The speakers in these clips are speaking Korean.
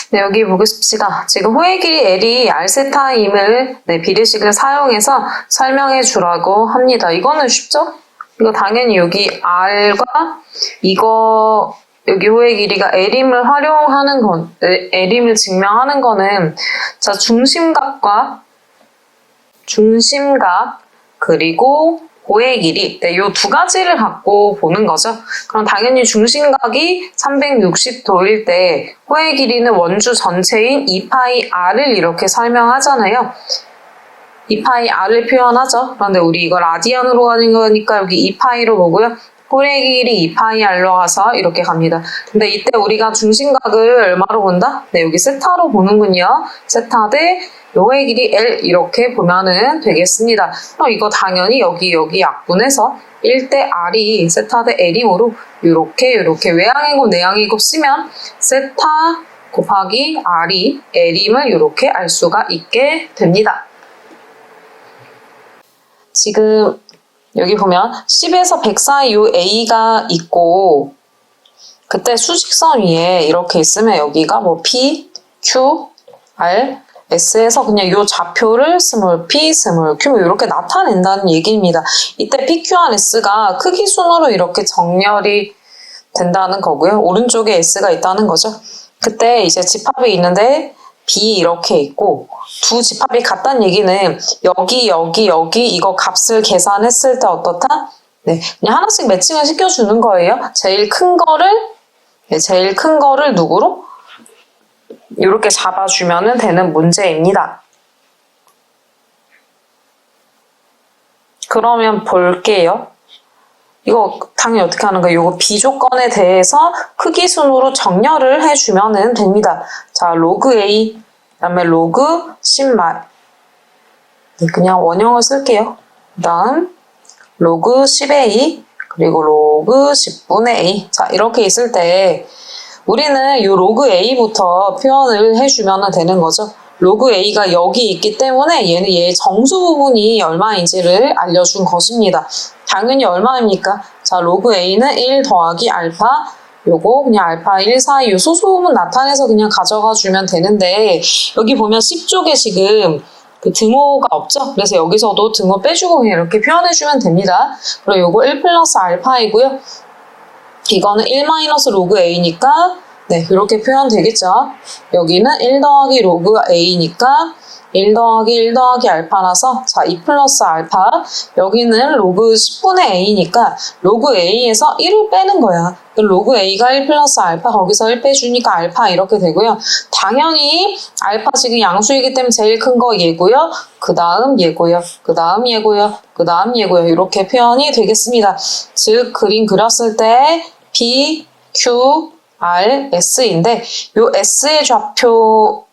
네, 여기 보겠습니다. 지금 호의 길이 L이 R세타임을 비례식을 사용해서 설명해 주라고 합니다. 이거는 쉽죠? 이거 당연히 여기 R과 이거 여기 호의 길이가 L임을 활용하는 건, L임을 증명하는 거는 자 중심각 그리고 호의 길이 이 두 가지를 갖고 보는 거죠. 그럼 당연히 중심각이 360도일 때 호의 길이는 원주 전체인 2파이 r을 이렇게 설명하잖아요. 2파이 r을 표현하죠. 그런데 우리 이거 라디안으로 가는 거니까 여기 2파이로 보고요. 호의 길이 2파이 r로 가서 이렇게 갑니다. 근데 이때 우리가 중심각을 얼마로 본다? 네, 여기 세타로 보는군요. 세타 대 호의 길이 L 이렇게 보면은 되겠습니다. 그럼 이거 당연히 여기 약분해서 1대 R이 세타 대 L이므로 이렇게 외항이고 내항이고 쓰면 세타 곱하기 R이 L임을 이렇게 알 수가 있게 됩니다. 지금 여기 보면 10에서 100 사이 요 A가 있고 그때 수직선 위에 이렇게 있으면 여기가 뭐 P, Q, R, S에서 그냥 요 좌표를 스몰 p, 스몰 q 이렇게 나타낸다는 얘기입니다. 이때 PQRS가 크기 순으로 이렇게 정렬이 된다는 거고요. 오른쪽에 S가 있다는 거죠. 그때 이제 집합이 있는데 B 이렇게 있고 두 집합이 같다는 얘기는 여기 이거 값을 계산했을 때 어떻다? 네, 그냥 하나씩 매칭을 시켜주는 거예요. 제일 큰 거를 누구로? 이렇게 잡아주면 되는 문제입니다. 그러면 볼게요. 이거 당연히 어떻게 하는 거예요? 이거 비조건에 대해서 크기 순으로 정렬을 해주면 됩니다. 자, 로그 A, 그 다음에 로그 10말. 네, 그냥 원형을 쓸게요. 그 다음 로그 10A, 그리고 로그 10분의 A. 자, 이렇게 있을 때 우리는 이 로그 A부터 표현을 해주면 되는 거죠. 로그 A가 여기 있기 때문에 얘는 얘의 정수 부분이 얼마인지를 알려준 것입니다. 당연히 얼마입니까? 자, 로그 A는 1 더하기 알파, 요거 그냥 알파 1 사이 요 소수 부분 나타내서 그냥 가져가 주면 되는데 여기 보면 10쪽에 지금 그 등호가 없죠? 그래서 여기서도 등호 빼주고 그냥 이렇게 표현해주면 됩니다. 그리고 요거 1 플러스 알파이고요. 이거는 1 마이너스 로그 A니까 네, 이렇게 표현되겠죠. 여기는 1 더하기 로그 A니까 1 더하기 알파라서 자, 2 플러스 알파. 여기는 로그 10분의 A니까 로그 A에서 1을 빼는 거야. 로그 A가 1 플러스 알파 거기서 1 빼주니까 알파 이렇게 되고요. 당연히 알파 지금 양수이기 때문에 제일 큰 거 얘고요. 그 다음 얘고요. 그 다음 얘고요. 그 다음 얘고요. 이렇게 표현이 되겠습니다. 즉 그림 그렸을 때 P, Q, R, S인데 요 S의 좌표에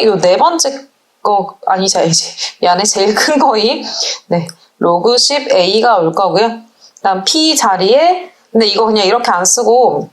요 네 번째 거 아니죠 이제 미안해 제일 큰 거이 네 로그 10A가 올 거고요. 그다음 P 자리에 근데 이거 그냥 이렇게 안 쓰고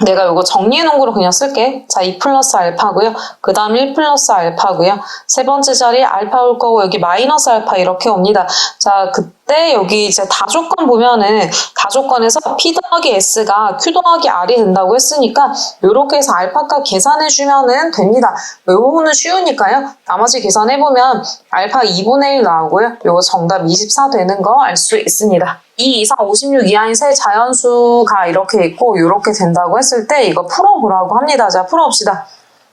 내가 이거 정리해놓은 그냥 쓸게. 자, 2 플러스 알파고요. 그 다음 1 플러스 알파고요. 세 번째 자리에 알파 올 거고 여기 마이너스 알파 이렇게 옵니다. 자, 그때 여기 이제 다조건 보면은 다조건에서 P 더하기 S가 Q 더하기 R이 된다고 했으니까 이렇게 해서 알파값 계산해주면 됩니다. 이 부분은 쉬우니까요. 나머지 계산해보면 알파 2분의 1 나오고요. 이거 정답 24 되는 거 알 수 있습니다. 2 이상 56 이하인 세 자연수가 이렇게 있고 이렇게 된다고 했을 때 이거 풀어보라고 합니다. 자, 풀어봅시다.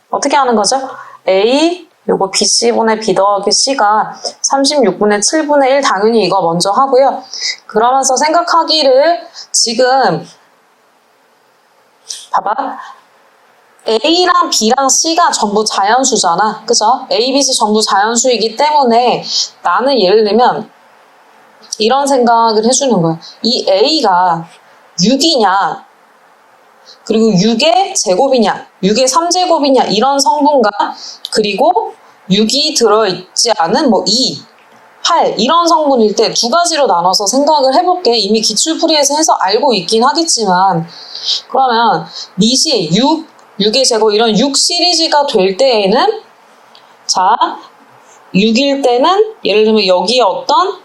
어떻게 하는 거죠? A 요거 BC분의 B 더하기 C가 36분의 7분의 1 당연히 이거 먼저 하고요. 그러면서 생각하기를 지금 봐봐. A랑 B랑 C가 전부 자연수잖아. 그죠? A, B, C 전부 자연수이기 때문에 나는 예를 들면 이런 생각을 해주는 거야. 이 A가 6이냐 그리고 6의 제곱이냐 6의 3제곱이냐 이런 성분과 그리고 6이 들어있지 않은 뭐 2, 8 이런 성분일 때 두 가지로 나눠서 생각을 해볼게. 이미 기출풀이에서 해서 알고 있긴 하겠지만 그러면 니시 6의 제곱 이런 6 시리즈가 될 때에는 자 6일 때는 예를 들면 여기에 어떤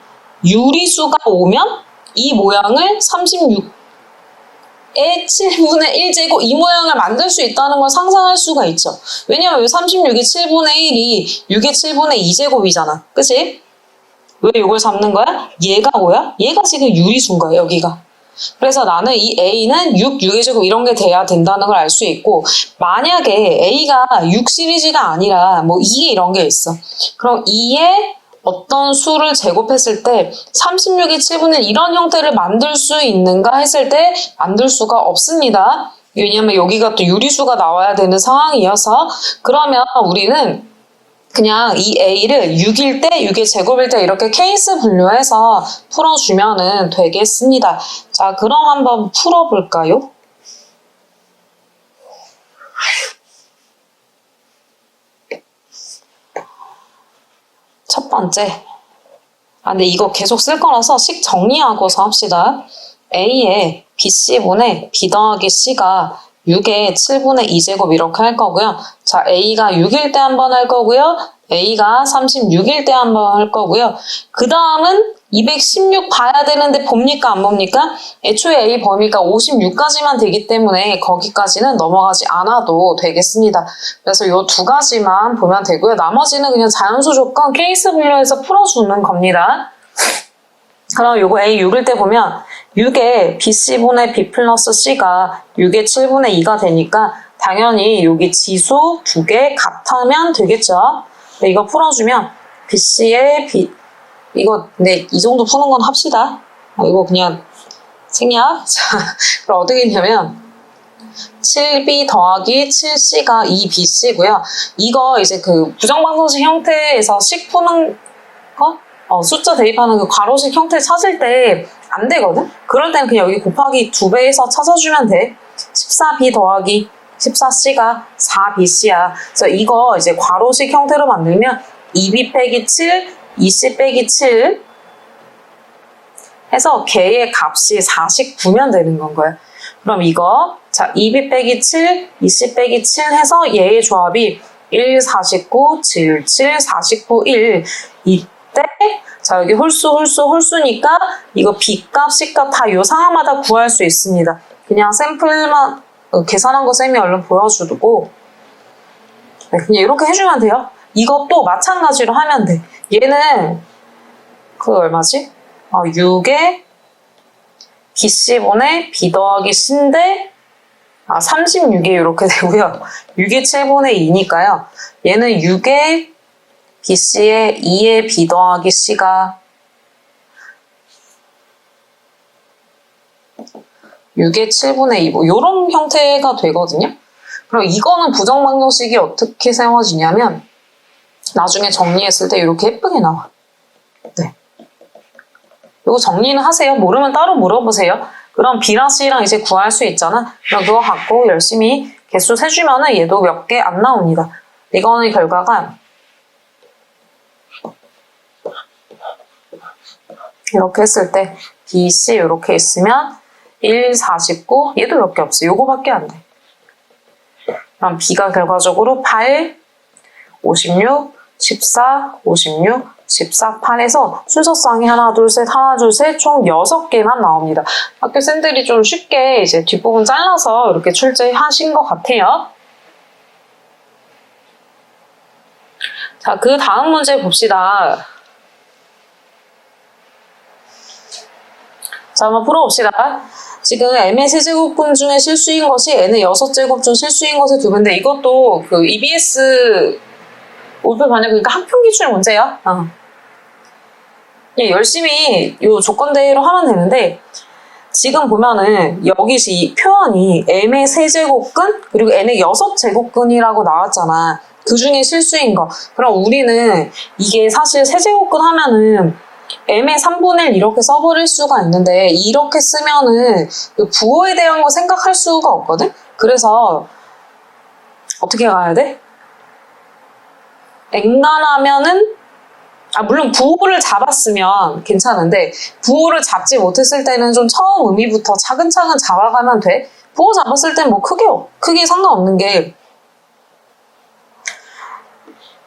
유리수가 오면 이 모양을 36 7분의 1제곱 이 모양을 만들 수 있다는 걸 상상할 수가 있죠. 왜냐면 36이 7분의 1이 6의 7분의 2제곱이잖아. 그치? 왜 이걸 잡는 거야? 얘가 뭐야? 얘가 지금 유리수인 거야, 여기가. 그래서 나는 이 A는 6의 제곱 이런 게 돼야 된다는 걸 알 수 있고, 만약에 A가 6 시리즈가 아니라 뭐 2 이런 게 있어. 그럼 2에 어떤 수를 제곱했을 때 36이 7분의 1 이런 형태를 만들 수 있는가 했을 때 만들 수가 없습니다. 왜냐면 여기가 또 유리수가 나와야 되는 상황이어서. 그러면 우리는 그냥 이 A를 6일 때, 6의 제곱일 때 이렇게 케이스 분류해서 풀어주면 되겠습니다. 자, 그럼 한번 풀어볼까요? 첫 번째. 근데 이거 계속 쓸 거라서 식 정리하고서 합시다. A의 BC분의 B 더하기 C가 6의 7분의 2제곱 이렇게 할 거고요. 자, A가 6일 때 한 번 할 거고요. A가 36일 때 한 번 할 거고요. 그 다음은 216 봐야 되는데 봅니까 안 봅니까? 애초에 A 범위가 56까지만 되기 때문에 거기까지는 넘어가지 않아도 되겠습니다. 그래서 이 두 가지만 보면 되고요. 나머지는 그냥 자연수 조건 케이스 분류해서 풀어주는 겁니다. 그럼 요거 A 6일 때 보면 6의 BC분의 B 플러스 C가 6의 7분의 2가 되니까 당연히 여기 지수 두 개 같으면 되겠죠. 네, 이거 풀어주면 BC의 B 이거 네, 이 정도 푸는 건 합시다. 이거 그냥 생략. 자, 그럼 어떻게 했냐면 7B 더하기 7C가 2BC고요. 이거 이제 그 부정방정식 형태에서 식 푸는 거? 숫자 대입하는 그 괄호식 형태 찾을 때 안 되거든? 그럴 땐 그냥 여기 곱하기 2배에서 찾아주면 돼. 14B 더하기 14C가 4BC야. 그래서 이거 이제 괄호식 형태로 만들면 2B 빼기 7, 2C 빼기 7 해서 걔의 값이 49면 되는 건 거야. 그럼 이거 자 2B 빼기 7, 2C 빼기 7 해서 얘의 조합이 1, 49, 7, 7, 49, 1 이때 자 여기 홀수니까 이거 B값, C값 다 요 상황마다 구할 수 있습니다. 그냥 샘플만 계산한 거 쌤이 얼른 보여주고 네, 그냥 이렇게 해주면 돼요. 이것도 마찬가지로 하면 돼. 얘는 그 얼마지? 6에 BC분의 B 더하기 C인데 36에 이렇게 되고요. 6에 7분의 2니까요. 얘는 6에 BC에 2에 B 더하기 C가 6에 7분의 2 뭐 이런 형태가 되거든요. 그럼 이거는 부정방정식이 어떻게 세워지냐면 나중에 정리했을 때 이렇게 예쁘게 나와. 네. 이거 정리는 하세요. 모르면 따로 물어보세요. 그럼 B랑 C랑 이제 구할 수 있잖아. 그럼 그거 갖고 열심히 개수 세주면은 얘도 몇 개 안 나옵니다. 이거는 결과가 이렇게 했을 때 B, C 이렇게 있으면 1, 49 얘도 몇 개 없어. 요거밖에 안 돼. 그럼 B가 결과적으로 8, 56, 14, 56, 14, 8에서 순서상이 하나, 둘, 셋 총 6개만 나옵니다. 학교 쌤들이 좀 쉽게 이제 뒷부분 잘라서 이렇게 출제하신 것 같아요. 자, 그 다음 문제 봅시다. 자, 한번 풀어봅시다. 지금 M의 세제곱근 중에 실수인 것이 N의 6제곱 중 실수인 것의 2배인데 이것도 그 EBS 올표 반영 그러니까 학평 기출 문제야. 열심히 이 조건대로 하면 되는데 지금 보면은 여기 이 표현이 M의 세제곱근 그리고 N의 6제곱근이라고 나왔잖아. 그 중에 실수인 거. 그럼 우리는 이게 사실 세제곱근 하면은 M의 3분의 1 이렇게 써버릴 수가 있는데 이렇게 쓰면은 부호에 대한 거 생각할 수가 없거든? 그래서 어떻게 가야 돼? 엔간하면은 물론 부호를 잡았으면 괜찮은데 부호를 잡지 못했을 때는 좀 처음 의미부터 차근차근 잡아가면 돼. 부호 잡았을 땐 뭐 크게 상관없는 게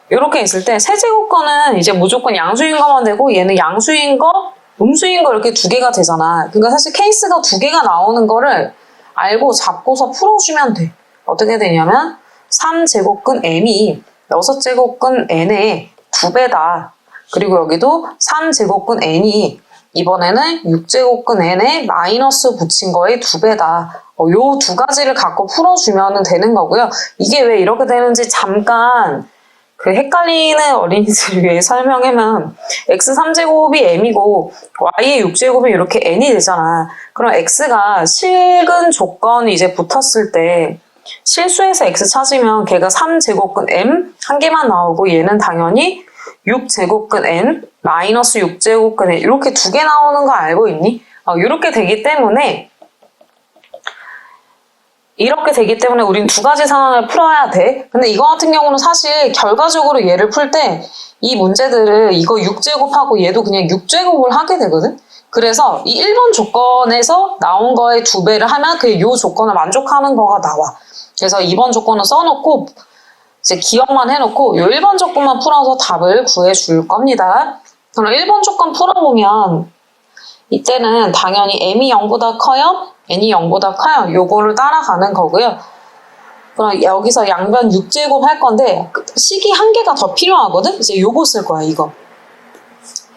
이렇게 있을 때 세제곱근은 이제 무조건 양수인 거만 되고 얘는 양수인 거, 음수인 거 이렇게 두 개가 되잖아. 그러니까 사실 케이스가 두 개가 나오는 거를 알고 잡고서 풀어주면 돼. 어떻게 되냐면 3제곱근 m이 6제곱근 n의 2배다. 그리고 여기도 3제곱근 n이 이번에는 6제곱근 n에 마이너스 붙인 거의 2배다. 요 두 가지를 갖고 풀어주면 되는 거고요. 이게 왜 이렇게 되는지 잠깐 그 헷갈리는 어린이들을 위해 설명하면 x 3제곱이 m이고 y의 6제곱이 이렇게 n이 되잖아. 그럼 x가 실근 조건이 이제 붙었을 때 실수에서 x 찾으면 걔가 3제곱근 m 한 개만 나오고 얘는 당연히 6제곱근 n 마이너스 6제곱근 n 이렇게 두 개 나오는 거 알고 있니? 이렇게 되기 때문에 우린 두 가지 상황을 풀어야 돼. 근데 이거 같은 경우는 사실 결과적으로 얘를 풀 때 이 문제들을 이거 6제곱하고 얘도 그냥 6제곱을 하게 되거든? 그래서 이 1번 조건에서 나온 거의 2배를 하면 그 요 조건을 만족하는 거가 나와. 그래서 2번 조건을 써놓고 이제 기억만 해놓고 요 1번 조건만 풀어서 답을 구해줄 겁니다. 그럼 1번 조건 풀어보면 이때는 당연히 m이 0보다 커요? n이 0보다 커요? 요거를 따라가는 거고요. 그럼 여기서 양변 6제곱 할 건데 식이 한 개가 더 필요하거든? 이제 요거 쓸 거야, 이거.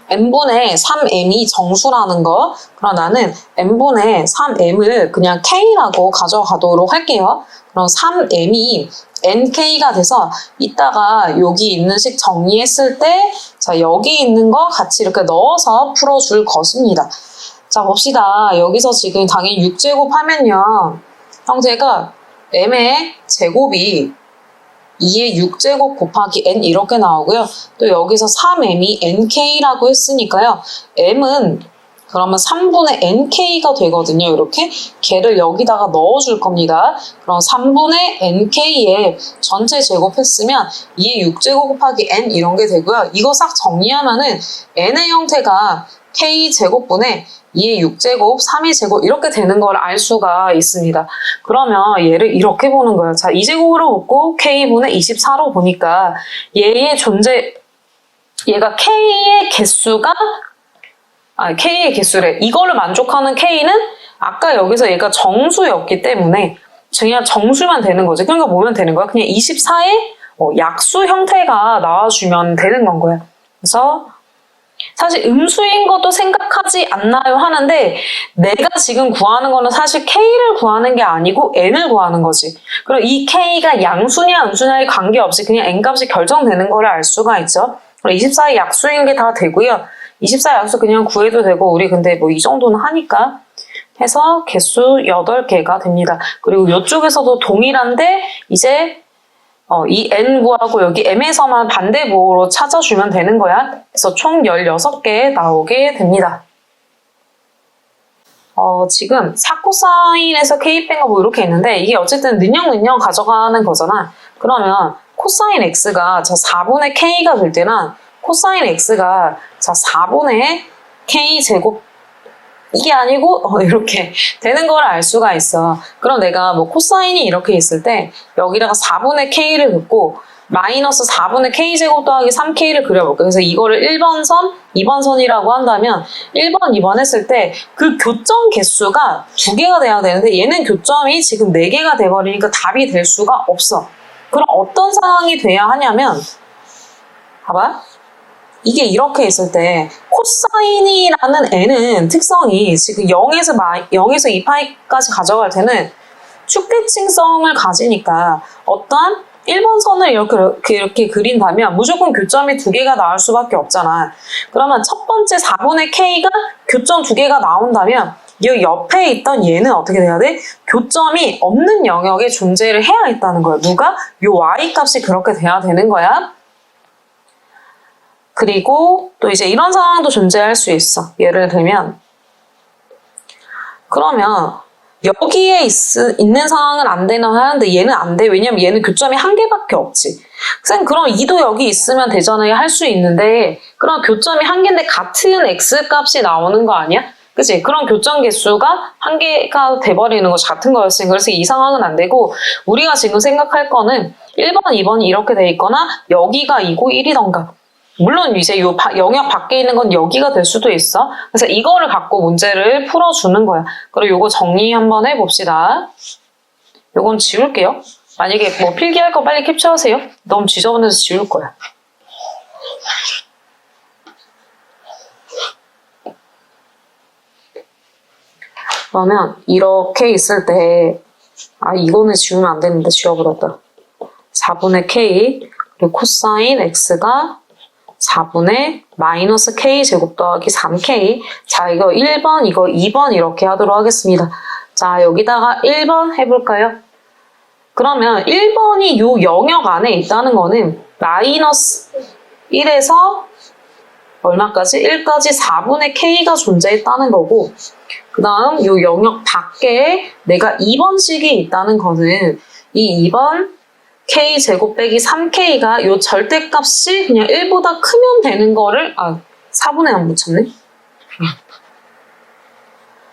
n분의 3m이 정수라는 거. 그럼 나는 n분의 3m을 그냥 k라고 가져가도록 할게요. 그럼 3m이 nk가 돼서 이따가 여기 있는 식 정리했을 때 자, 여기 있는 거 같이 이렇게 넣어서 풀어줄 것입니다. 자, 봅시다. 여기서 지금 당연히 6제곱 하면요. 형태가 m의 제곱이 2의 6제곱 곱하기 n 이렇게 나오고요. 또 여기서 3m이 nk라고 했으니까요. m은 그러면 3분의 nk가 되거든요. 이렇게 걔를 여기다가 넣어줄 겁니다. 그럼 3분의 nk에 전체 제곱했으면 2의 6제곱 곱하기 n 이런 게 되고요. 이거 싹 정리하면은 n의 형태가 k제곱분의 2의 6제곱, 3의 제곱 이렇게 되는 걸 알 수가 있습니다. 그러면 얘를 이렇게 보는 거예요. 자, 2제곱으로 묶고 k분의 24로 보니까 얘가 k의 개수래. 이거를 만족하는 k는 아까 여기서 얘가 정수였기 때문에 그냥 정수만 되는 거지. 그러니까 뭐면 되는 거야? 그냥 24의 약수 형태가 나와주면 되는 건 거야. 그래서 사실 음수인 것도 생각하지 않나요? 하는데 내가 지금 구하는 거는 사실 k를 구하는 게 아니고 n을 구하는 거지. 그럼 이 k가 양수냐 음수냐에 관계없이 그냥 n값이 결정되는 거를 알 수가 있죠. 24의 약수인 게 다 되고요. 24 약수 그냥 구해도 되고 우리 근데 뭐 이 정도는 하니까 해서 개수 8개가 됩니다. 그리고 이쪽에서도 동일한데 이제 이 n 구하고 여기 m에서만 반대보로 찾아주면 되는 거야. 그래서 총 16개 나오게 됩니다. 지금 4코사인에서 k 뺀 거 뭐 이렇게 있는데 이게 어쨌든 능력 가져가는 거잖아. 그러면 코사인 x가 자 4분의 k가 될 때는 코사인 x가 자 4분의 k 제곱 이게 아니고 이렇게 되는 걸 알 수가 있어. 그럼 내가 뭐 코사인이 이렇게 있을 때 여기다가 4분의 k를 긋고 마이너스 4분의 k제곱 더하기 3k를 그려볼게요. 그래서 이거를 1번 선, 2번 선이라고 한다면 1번, 2번 했을 때 그 교점 개수가 2개가 돼야 되는데 얘는 교점이 지금 4개가 돼버리니까 답이 될 수가 없어. 그럼 어떤 상황이 돼야 하냐면 봐봐. 이게 이렇게 있을 때 코사인이라는 n은 특성이 지금 0에서 2파이까지 가져갈 때는 축대칭성을 가지니까 어떤 1번 선을 이렇게 그린다면 무조건 교점이 2개가 나올 수밖에 없잖아. 그러면 첫 번째 4분의 k가 교점 2개가 나온다면 이 옆에 있던 얘는 어떻게 돼야 돼? 교점이 없는 영역에 존재를 해야 했다는 거야. 누가? 요 y 값이 그렇게 돼야 되는 거야. 그리고 또 이제 이런 상황도 존재할 수 있어. 예를 들면 그러면 여기에 있는 상황은 안 되나 하는데 얘는 안 돼. 왜냐면 얘는 교점이 1개밖에 없지. 쌤 그럼 2도 여기 있으면 되잖아요. 할 수 있는데 그럼 교점이 1개인데 같은 x값이 나오는 거 아니야? 그치? 그럼 교점 개수가 1개가 돼버리는 것이 같은 거였으니까 그래서 이 상황은 안 되고 우리가 지금 생각할 거는 1번, 2번이 이렇게 돼 있거나 여기가 2고 1이던가 물론 이제 요 영역 밖에 있는 건 여기가 될 수도 있어. 그래서 이거를 갖고 문제를 풀어주는 거야. 그리고 요거 정리 한번 해봅시다. 요건 지울게요. 만약에 뭐 필기할 거 빨리 캡처하세요. 너무 지저분해서 지울 거야. 그러면 이렇게 있을 때 이거는 지우면 안 되는데 지워버렸다. 4분의 k 그리고 코사인 x가 4분의 마이너스 k 제곱 더하기 3k. 자, 이거 1번, 이거 2번 이렇게 하도록 하겠습니다. 자, 여기다가 1번 해볼까요? 그러면 1번이 요 영역 안에 있다는 거는 마이너스 1에서 얼마까지? 1까지 4분의 k가 존재했다는 거고, 그 다음 요 영역 밖에 내가 2번식이 있다는 거는 이 2번 k제곱 빼기 3k가 요 절대값이 그냥 1보다 크면 되는 거를 4분의 안 붙였네.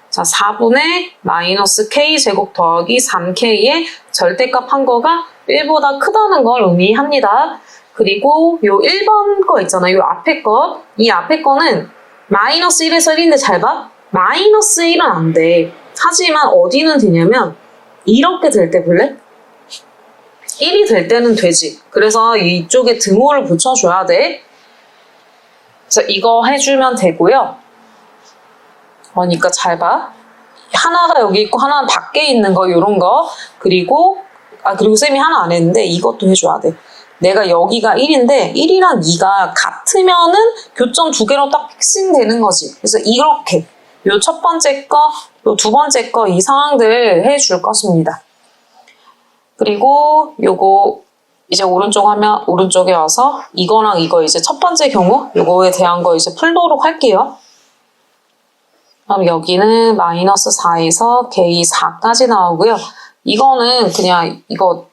자, 4분의 마이너스 k제곱 더하기 3k의 절대값 한 거가 1보다 크다는 걸 의미합니다. 그리고 요 1번 거 있잖아요. 요 앞에 거. 이 앞에 거는 마이너스 1에서 1인데 잘 봐. 마이너스 1은 안 돼. 하지만 어디는 되냐면 이렇게 될 때 볼래? 1이 될 때는 되지. 그래서 이쪽에 등호를 붙여줘야 돼. 그래서 이거 해주면 되고요. 그러니까 잘 봐. 하나가 여기 있고 하나는 밖에 있는 거 이런 거. 그리고 쌤이 하나 안 했는데 이것도 해줘야 돼. 내가 여기가 1인데 1이랑 2가 같으면은 교점 두 개로 딱 픽싱 되는 거지. 그래서 이렇게 요 첫 번째 거, 요 두 번째 거 이 상황들 해줄 것입니다. 그리고 요거 이제 오른쪽에 와서 이거랑 이거 이제 첫 번째 경우 요거에 대한 거 이제 풀도록 할게요. 그럼 여기는 마이너스 4에서 k 4까지 나오고요. 이거는 그냥 이거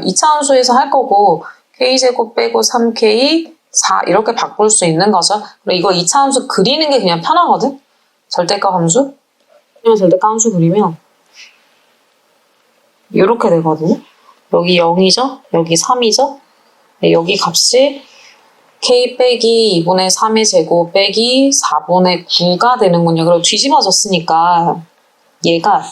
이차함수에서 할 거고 k제곱 빼고 3k 4 이렇게 바꿀 수 있는 거죠. 그리고 이거 이차함수 그리는 게 그냥 편하거든. 절대값 함수. 절대값 함수 그리면 이렇게 되거든요. 여기 0이죠? 여기 3이죠? 네, 여기 값이 k 빼기 2분의 3의 제곱 빼기 4분의 9가 되는군요. 그리고 뒤집어졌으니까 얘가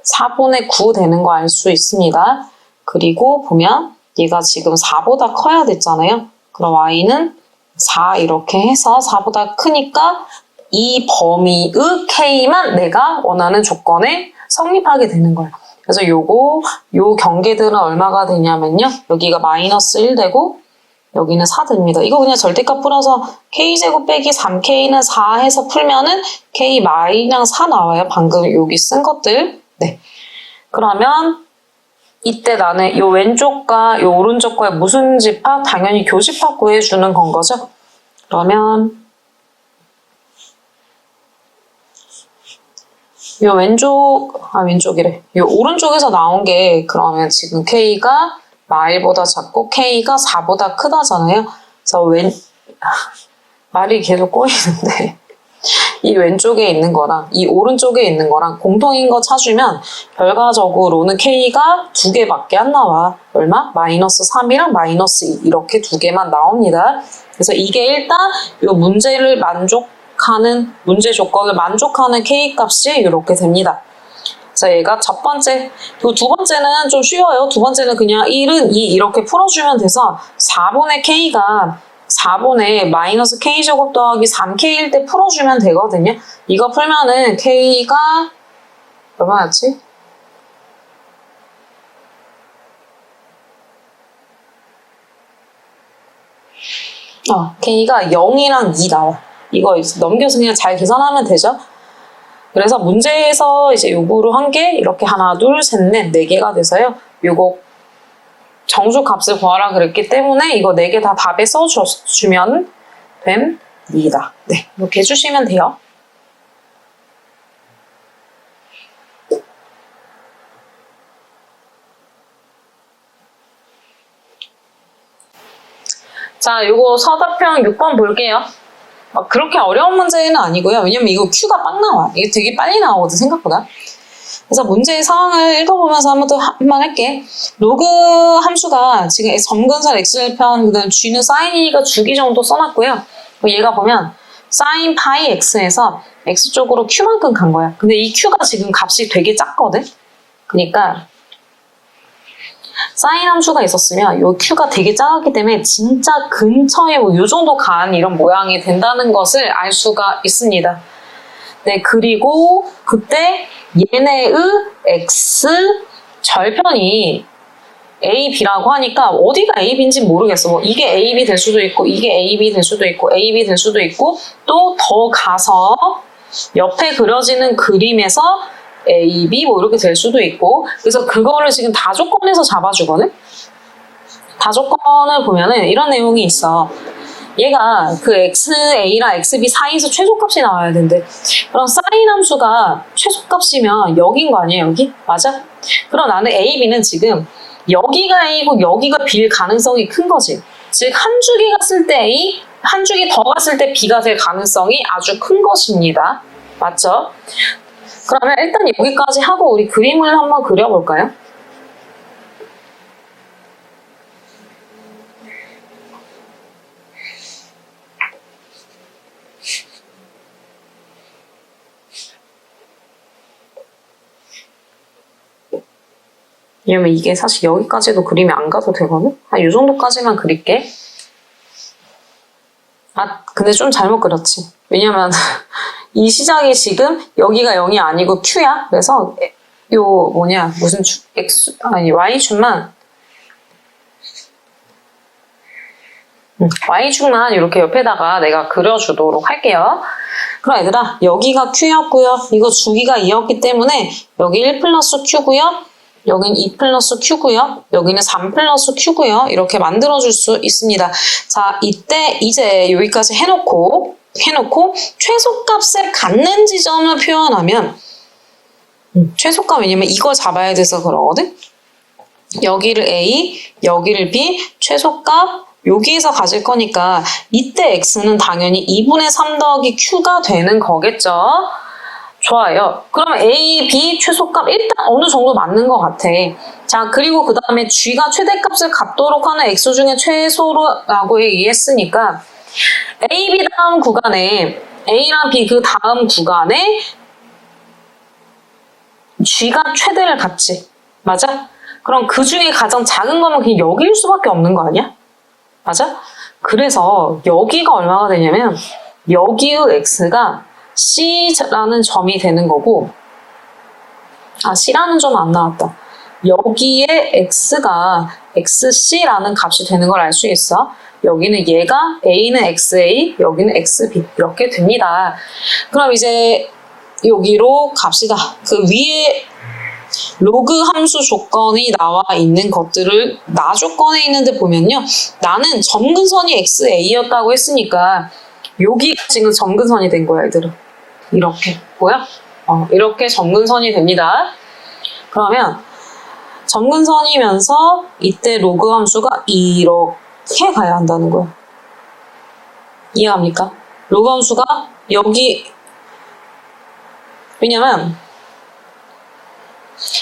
4분의 9 되는 거 알 수 있습니다. 그리고 보면 얘가 지금 4보다 커야 됐잖아요. 그럼 y는 4 이렇게 해서 4보다 크니까 이 범위의 k만 내가 원하는 조건에 성립하게 되는 거예요. 그래서 요 경계들은 얼마가 되냐면요. 여기가 마이너스 1 되고 여기는 4 됩니다. 이거 그냥 절대값 풀어서 k제곱 빼기 3k는 4 해서 풀면은 k 마이너스 4 나와요. 방금 여기 쓴 것들. 네. 그러면 이때 나는 요 왼쪽과 요 오른쪽과의 무슨 집합? 당연히 교집합 구해주는 건 거죠. 그러면 요 왼쪽이래. 요 오른쪽에서 나온 게 그러면 지금 k가 마일보다 작고 k가 4보다 크다잖아요. 그래서 말이 계속 꼬이는데 이 왼쪽에 있는 거랑 이 오른쪽에 있는 거랑 공통인 거 찾으면 결과적으로는 k가 두 개밖에 안 나와. 얼마? 마이너스 3이랑 마이너스 2 이렇게 두 개만 나옵니다. 그래서 이게 일단 이 문제 조건을 만족하는 k 값이 이렇게 됩니다. 자, 얘가 첫 번째, 그리고 두 번째는 좀 쉬워요. 두 번째는 그냥 1은 2 이렇게 풀어주면 돼서 4분의 k가 4분의 마이너스 k제곱 더하기 3k일 때 풀어주면 되거든요. 이거 풀면은 k가 얼마였지? k가 0이랑 2 나와. 이거 넘겨서 그냥 잘 계산하면 되죠. 그래서 문제에서 이제 요거로 한 게 이렇게 하나, 둘, 셋, 넷, 4개가 돼서요. 요거 정수 값을 구하라 그랬기 때문에 이거 4개 다 답에 써주면 됩니다. 네, 이렇게 해주시면 돼요. 자, 요거 서답형 6번 볼게요. 그렇게 어려운 문제는 아니고요. 왜냐면 이거 Q가 빡 나와. 이게 되게 빨리 나오거든, 생각보다. 그래서 문제의 상황을 읽어보면서 한번 할게. 로그 함수가 지금 점근선 x절편, 그다음 g는 sin이니까 주기 정도 써놨고요. 얘가 보면 sin 파이 x에서 x 쪽으로 q만큼 간 거야. 근데 이 q가 지금 값이 되게 작거든? 그러니까 sin 함수가 있었으면 이 q가 되게 작았기 때문에 진짜 근처에 뭐 요 정도 간 이런 모양이 된다는 것을 알 수가 있습니다. 네, 그리고 그때 얘네의 x 절편이 a, b라고 하니까 어디가 a, b인지 모르겠어. 뭐 이게 a, b 될 수도 있고 이게 a, b 될 수도 있고 a, b 될 수도 있고 또 더 가서 옆에 그려지는 그림에서 A, B 뭐 이렇게 될 수도 있고 그래서 그거를 지금 다조건에서 잡아주거든? 다조건을 보면은 이런 내용이 있어. 얘가 그 XA랑 XB 사이에서 최소값이 나와야 되는데 그럼 sin 함수가 최소값이면 여기인 거 아니에요? 여기? 맞아? 그럼 나는 A, B는 지금 여기가 A고 여기가 B일 가능성이 큰 거지. 즉 한 주기 갔을 때 A, 한 주기 더 갔을 때 B가 될 가능성이 아주 큰 것입니다. 맞죠? 그러면 일단 여기까지 하고 우리 그림을 한번 그려볼까요? 왜냐면 이게 사실 여기까지도 그림이 안 가도 되거든? 한 이 정도까지만 그릴게. 아, 근데 좀 잘못 그렸지. 왜냐면 이 시작이 지금 여기가 0이 아니고 Q야. 그래서 요 무슨 X, 아니 Y축만 Y축만 이렇게 옆에다가 내가 그려주도록 할게요. 그럼 얘들아 여기가 Q였고요. 이거 주기가 2였기 때문에 여기 1 플러스 Q고요. 여기는 2 플러스 Q고요. 여기는 3 플러스 Q고요. 이렇게 만들어줄 수 있습니다. 자, 이때 이제 여기까지 해놓고 최소값을 갖는 지점을 표현하면 최소값 왜냐면 이걸 잡아야 돼서 그러거든? 여기를 A, 여기를 B, 최소값 여기에서 가질 거니까 이때 X는 당연히 2분의 3 더하기 Q가 되는 거겠죠? 좋아요. 그러면 A, B 최소값 일단 어느 정도 맞는 것 같아. 자, 그리고 그 다음에 G가 최대값을 갖도록 하는 X 중에 최소라고 얘기했으니까 A, B 다음 구간에 A랑 B 그 다음 구간에 G가 최대를 갖지. 맞아? 그럼 그 중에 가장 작은 거면 그냥 여기일 수밖에 없는 거 아니야? 맞아? 그래서 여기가 얼마가 되냐면 여기의 X가 C라는 점이 되는 거고 C라는 점 안 나왔다. 여기에 X가 XC라는 값이 되는 걸 알 수 있어. 여기는 얘가 A는 XA, 여기는 XB 이렇게 됩니다. 그럼 이제 여기로 갑시다. 그 위에 로그 함수 조건이 나와 있는 것들을 나 조건에 있는데 보면요. 나는 점근선이 XA였다고 했으니까 여기가 지금 점근선이 된 거야, 얘들아. 이렇게 보여? 이렇게 점근선이 됩니다. 그러면 점근선이면서 이때 로그 함수가 이렇게 가야 한다는 거야. 이해갑니까? 로그 함수가 여기 왜냐면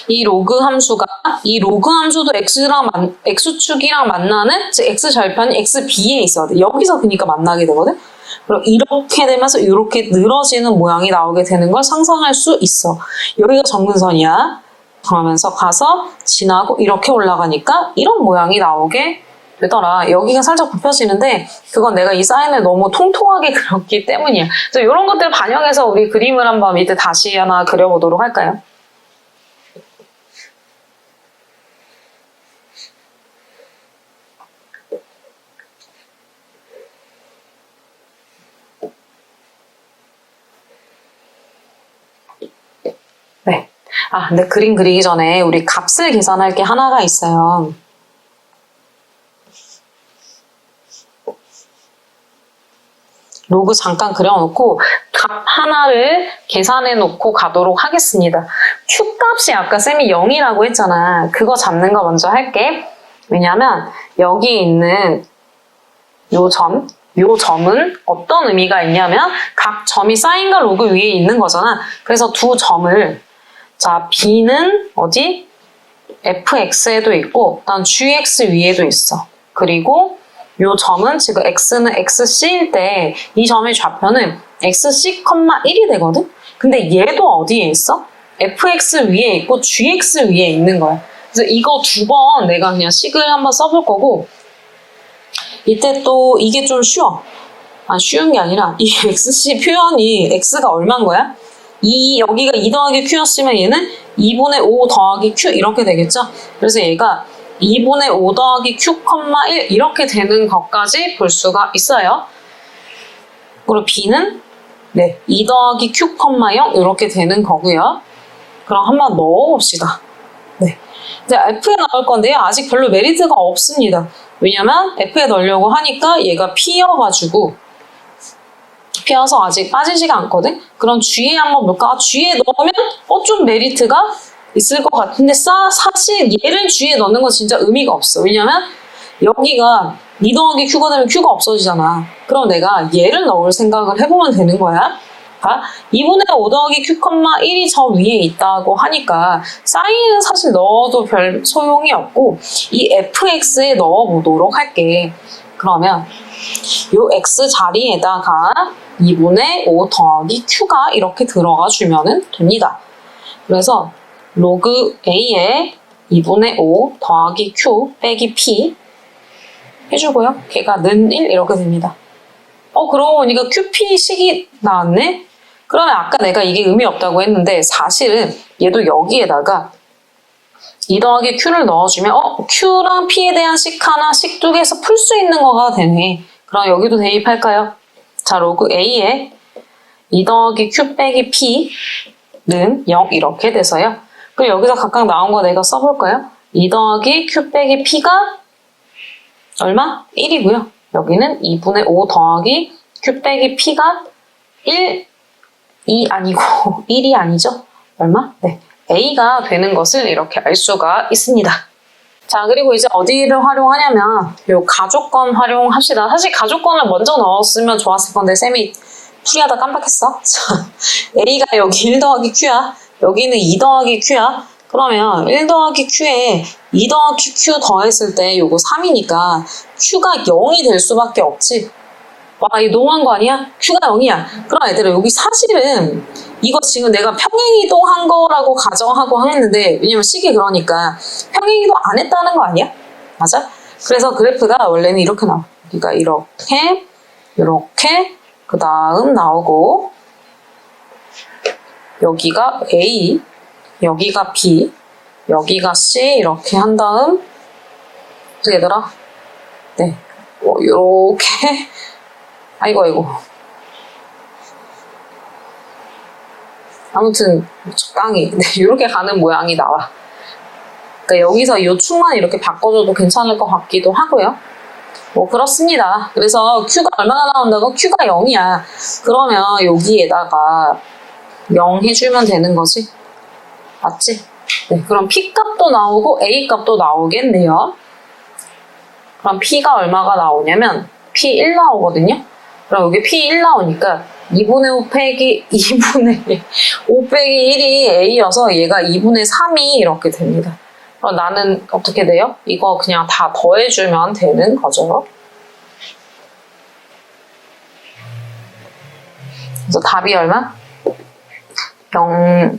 이 로그 함수도 X축이랑 만나는 즉 X절편이 XB에 있어야 돼. 여기서 그러니까 만나게 되거든. 그럼 이렇게 되면서 이렇게 늘어지는 모양이 나오게 되는 걸 상상할 수 있어. 여기가 점근선이야. 그러면서 가서 지나고 이렇게 올라가니까 이런 모양이 나오게 되더라. 여기가 살짝 굽혀지는데 그건 내가 이 사인을 너무 통통하게 그렸기 때문이야. 그래서 이런 것들 반영해서 우리 그림을 한번 밑에 다시 하나 그려보도록 할까요? 네. 근데 그림 그리기 전에 우리 값을 계산할 게 하나가 있어요. 로그 잠깐 그려놓고 값 하나를 계산해 놓고 가도록 하겠습니다. Q값이 아까 쌤이 0이라고 했잖아. 그거 잡는 거 먼저 할게. 왜냐면 여기 있는 요 점은 어떤 의미가 있냐면 각 점이 사인과 로그 위에 있는 거잖아. 그래서 두 점을 자, b는 어디? fx에도 있고, 일단 gx 위에도 있어. 그리고 요 점은 지금 x는 xc일 때 이 점의 좌표는 xc, 1이 되거든? 근데 얘도 어디에 있어? fx 위에 있고 gx 위에 있는 거야. 그래서 이거 두 번 내가 그냥 식을 한번 써볼 거고, 이때 또 이게 좀 쉬워. 쉬운 게 아니라 이 xc 표현이 x가 얼마인 거야? 여기가 2 더하기 q였으면 얘는 2분의 5 더하기 q 이렇게 되겠죠? 그래서 얘가 2분의 5 더하기 q, 1 이렇게 되는 것까지 볼 수가 있어요. 그리고 b는 2 더하기 q, 0 이렇게 되는 거고요. 그럼 한번 넣어봅시다. 이제 F에 넣을 건데요. 아직 별로 메리트가 없습니다. 왜냐면 F에 넣으려고 하니까 얘가 P여가지고 P여서 아직 빠지지가 않거든? 그럼 G에 한번 볼까? G에 넣으면 좀 메리트가 있을 것 같은데 사실 얘를 G에 넣는 건 진짜 의미가 없어. 왜냐면 여기가 2 더하기 Q가 되면 Q가 없어지잖아. 그럼 내가 얘를 넣을 생각을 해보면 되는 거야. 2분의 5 더하기 q, 1이 저 위에 있다고 하니까 사인은 사실 넣어도 별 소용이 없고 이 fx에 넣어보도록 할게. 그러면 요 x 자리에다가 2분의 5 더하기 q가 이렇게 들어가 주면 됩니다. 그래서 로그 a에 2분의 5 더하기 q 빼기 p 해주고요. 걔가 는 1 이렇게 됩니다. 그러고 보니까 qp식이 나왔네? 그러면 아까 내가 이게 의미 없다고 했는데 사실은 얘도 여기에다가 2 더하기 q를 넣어주면 q랑 p에 대한 식 하나, 식 두 개에서 풀 수 있는 거가 되네. 그럼 여기도 대입할까요? 자, 로그 a에 2 더하기 q 빼기 p는 0 이렇게 돼서요. 그럼 여기서 각각 나온 거 내가 써볼까요? 2 더하기 q 빼기 p가 얼마? 1이고요. 여기는 2분의 5 더하기 q 빼기 p가 2 아니고 1이 아니죠? 얼마? a가 되는 것을 이렇게 알 수가 있습니다. 자, 그리고 이제 어디를 활용하냐면 요 가족권 활용합시다. 사실 가족권을 먼저 넣었으면 좋았을 건데 쌤이 풀이하다 깜빡했어. a가 여기 1 더하기 q야. 여기는 2 더하기 q야. 그러면 1 더하기 q에 2 더하기 q 더했을 때 요거 3이니까 q가 0이 될 수밖에 없지. 와, 이거 너무한 거 아니야? q가 0이야. 그럼 얘들아, 여기 사실은 이거 지금 내가 평행이동한 거라고 가정하고 했는데, 왜냐면 식이 그러니까 평행이동 안 했다는 거 아니야? 맞아? 그래서 그래프가 원래는 이렇게 나와. 여기가 이렇게, 그 다음 나오고, 여기가 A, 여기가 B, 여기가 C 이렇게 한 다음, 어떻게 얘들아? 요렇게, 아이고. 아무튼 적당히 이렇게 가는 모양이 나와. 그러니까 여기서 이 축만 이렇게 바꿔줘도 괜찮을 것 같기도 하고요. 그렇습니다. 그래서 Q가 얼마나 나온다고? Q가 0이야. 그러면 여기에다가 0 해주면 되는 거지. 맞지? 그럼 P 값도 나오고 A 값도 나오겠네요. 그럼 P가 얼마가 나오냐면 P1 나오거든요. 그럼 여기 P1 나오니까 2분의 5 빼기 2분의 5 빼기 1이 A여서 얘가 2분의 3이 이렇게 됩니다. 그럼 나는 어떻게 돼요? 이거 그냥 다 더해주면 되는 거죠. 그래서 답이 얼마? 0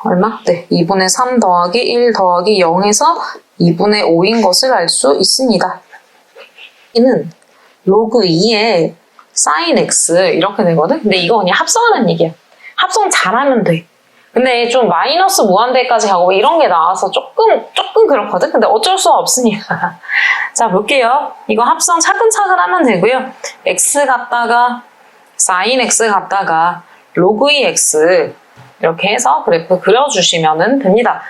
얼마? 2분의 3 더하기 1 더하기 0에서 2분의 5인 것을 알 수 있습니다. 이는 로그 2에 sin x 이렇게 되거든? 근데 이거 그냥 합성하는 얘기야. 합성 잘하면 돼. 근데 좀 마이너스 무한대까지 가고 이런 게 나와서 조금 그렇거든? 근데 어쩔 수 없으니까. 자, 볼게요. 이거 합성 차근차근 하면 되고요. x 갖다가 sin x 갖다가 로그 2x 이렇게 해서 그래프 그려주시면 됩니다.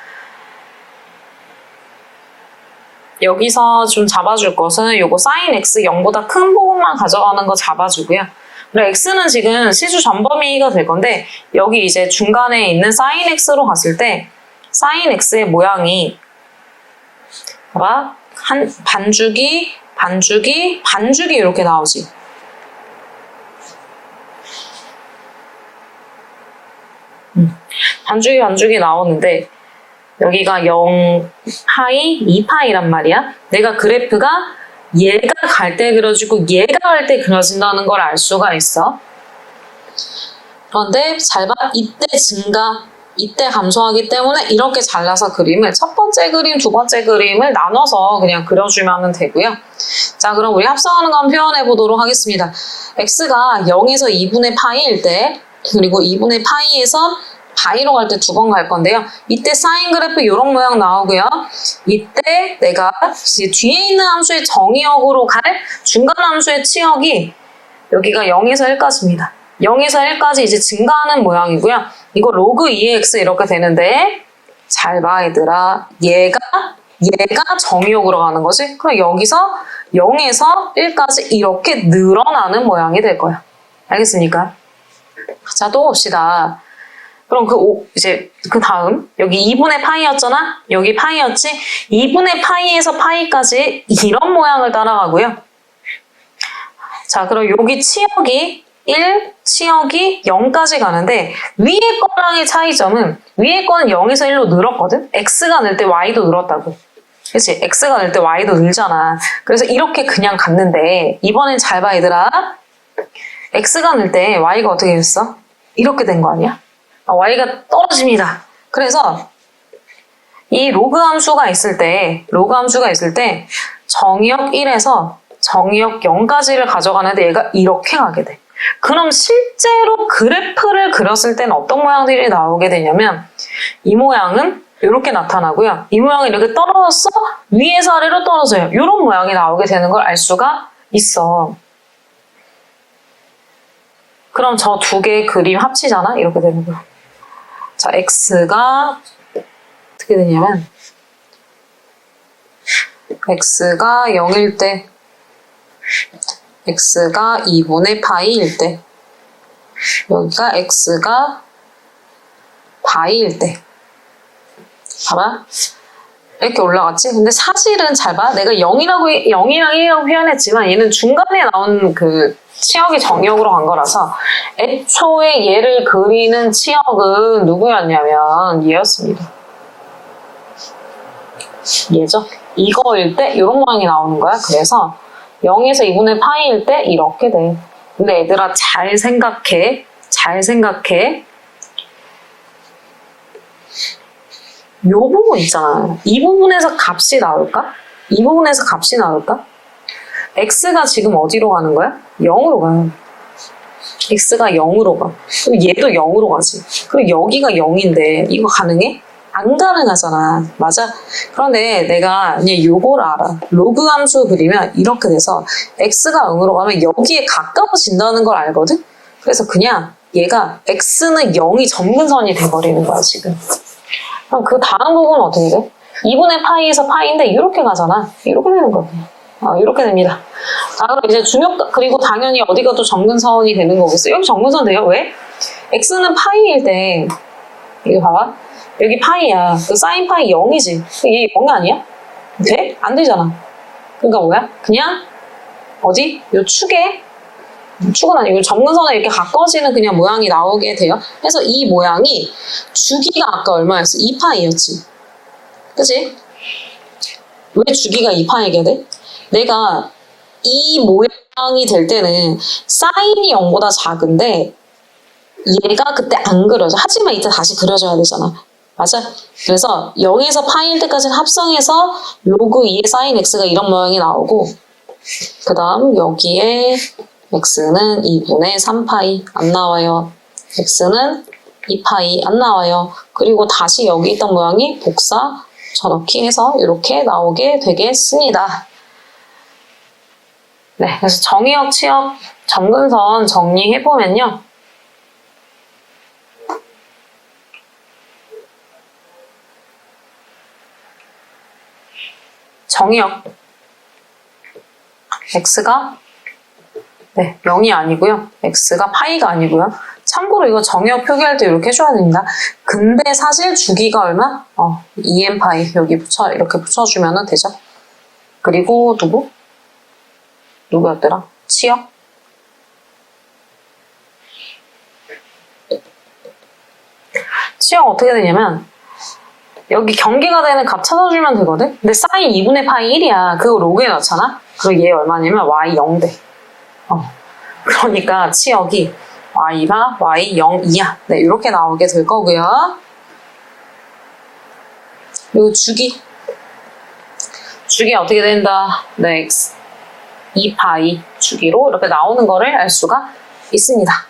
여기서 좀 잡아줄 것은 요거 sin x 0보다 큰 부분만 가져가는 거 잡아주고요. 그리고 x는 지금 시주 전범위가 될 건데 여기 이제 중간에 있는 sin x로 갔을 때 sin x의 모양이 봐봐. 반주기 이렇게 나오지. 반주기 나오는데 여기가 0파이, 2파이란 말이야. 내가 그래프가 얘가 갈 때 그려지고 얘가 갈 때 그려진다는 걸 알 수가 있어. 그런데 잘 봐. 이때 증가, 이때 감소하기 때문에 이렇게 잘라서 그림을 첫 번째 그림, 두 번째 그림을 나눠서 그냥 그려주면 되고요. 자, 그럼 우리 합성하는 거 한번 표현해 보도록 하겠습니다. x가 0에서 2분의 파이일 때, 그리고 2분의 파이에서 파이로 갈 때 두 번 갈 건데요. 이때 사인 그래프 이런 모양 나오고요. 이때 내가 이제 뒤에 있는 함수의 정의역으로 갈 중간 함수의 치역이 여기가 0에서 1까지입니다. 0에서 1까지 이제 증가하는 모양이고요. 이거 로그 2x 이렇게 되는데 잘 봐 얘들아. 얘가 정의역으로 가는 거지. 그럼 여기서 0에서 1까지 이렇게 늘어나는 모양이 될 거야. 알겠습니까? 자, 또 봅시다. 그럼 이제 그 다음 여기 2분의 파이였잖아? 여기 파이였지? 2분의 파이에서 파이까지 이런 모양을 따라가고요. 자, 그럼 여기 치역이 1, 치역이 0까지 가는데 위에 거랑의 차이점은 위에 거는 0에서 1로 늘었거든? x가 늘 때 y도 늘었다고. 그치? x가 늘 때 y도 늘잖아. 그래서 이렇게 그냥 갔는데 이번엔 잘 봐 얘들아. x가 늘 때 y가 어떻게 됐어? 이렇게 된 거 아니야? y가 떨어집니다. 그래서 이 로그 함수가 있을 때 정의역 1에서 정의역 0까지를 가져가는데 얘가 이렇게 가게 돼. 그럼 실제로 그래프를 그렸을 때는 어떤 모양들이 나오게 되냐면 이 모양은 이렇게 나타나고요. 이 모양은 이렇게 떨어졌어? 위에서 아래로 떨어져요. 이런 모양이 나오게 되는 걸 알 수가 있어. 그럼 저 두 개의 그림 합치잖아? 이렇게 되는 거야. 자, x가 어떻게 되냐면 x가 0일 때 x가 2분의 파이일 때 여기가 x가 파이일 때 봐봐. 이렇게 올라갔지? 근데 사실은 잘 봐. 내가 0이랑 1이라고 표현했지만 얘는 중간에 나온 그 치역이 정역으로 간 거라서 애초에 얘를 그리는 치역은 누구였냐면 얘였습니다. 얘죠? 이거일 때 이런 모양이 나오는 거야. 그래서 0에서 2분의 파이일 때 이렇게 돼. 근데 얘들아 잘 생각해. 요 부분 있잖아. 이 부분에서 값이 나올까? x가 지금 어디로 가는 거야? 0으로 가요. x가 0으로 가. 그럼 얘도 0으로 가지. 그리고 여기가 0인데 이거 가능해? 안 가능하잖아. 맞아? 그런데 내가 그냥 요걸 알아. 로그 함수 그리면 이렇게 돼서 x가 0으로 가면 여기에 가까워진다는 걸 알거든? 그래서 그냥 얘가 x는 0이 점근선이 돼버리는 거야 지금. 그럼 그 다음 부분은 어떻게 돼? 2분의 파이에서 파이인데 이렇게 가잖아. 이렇게 되는 거야. 이렇게 됩니다. 자, 그럼 이제 그리고 당연히 어디가 또 점근선이 되는 거겠어. 여기 점근선 돼요? 왜? x는 파이일 때, 이거 봐봐. 여기 파이야. 그 사인 파이 0이지. 얘 0이 아니야? 돼? 안 되잖아. 그러니까 뭐야? 그냥, 어디? 요 축은 아니고 점근선에 이렇게 가까워지는 그냥 모양이 나오게 돼요. 그래서 이 모양이 주기가 아까 얼마였어? 2파이였지. 그치? 왜 주기가 2파이게 돼? 내가 이 모양이 될 때는 사인이 0보다 작은데 얘가 그때 안 그려져. 하지만 이때 다시 그려줘야 되잖아. 맞아? 그래서 0에서 파이일 때까지는 합성해서 로그 2의 사인 x가 이런 모양이 나오고 그 다음 여기에 x는 2분의 3파이 안 나와요. x는 2파이 안 나와요. 그리고 다시 여기 있던 모양이 복사 쳐넣기 해서 이렇게 나오게 되겠습니다. 네, 그래서 정의역, 치역, 점근선 정리해보면요. 정의역 x가 0이 아니고요. x가 파이가 아니고요. 참고로 이거 정의역 표기할 때 이렇게 해줘야 됩니다. 근데 사실 주기가 얼마? 2n 파이 여기 이렇게 붙여주면 되죠. 그리고 누구였더라? 치역? 치역 어떻게 되냐면 여기 경계가 되는 값 찾아주면 되거든? 근데 사인 2분의 파이 1이야. 그거 로그에 넣잖아? 그리고 얘 얼마냐면 y 0돼. 그러니까 치역이 y가 y 0, 2야. 네, 이렇게 나오게 될 거고요. 그리고 주기 어떻게 된다? 네, x 2파이 주기로 이렇게 나오는 거를 알 수가 있습니다.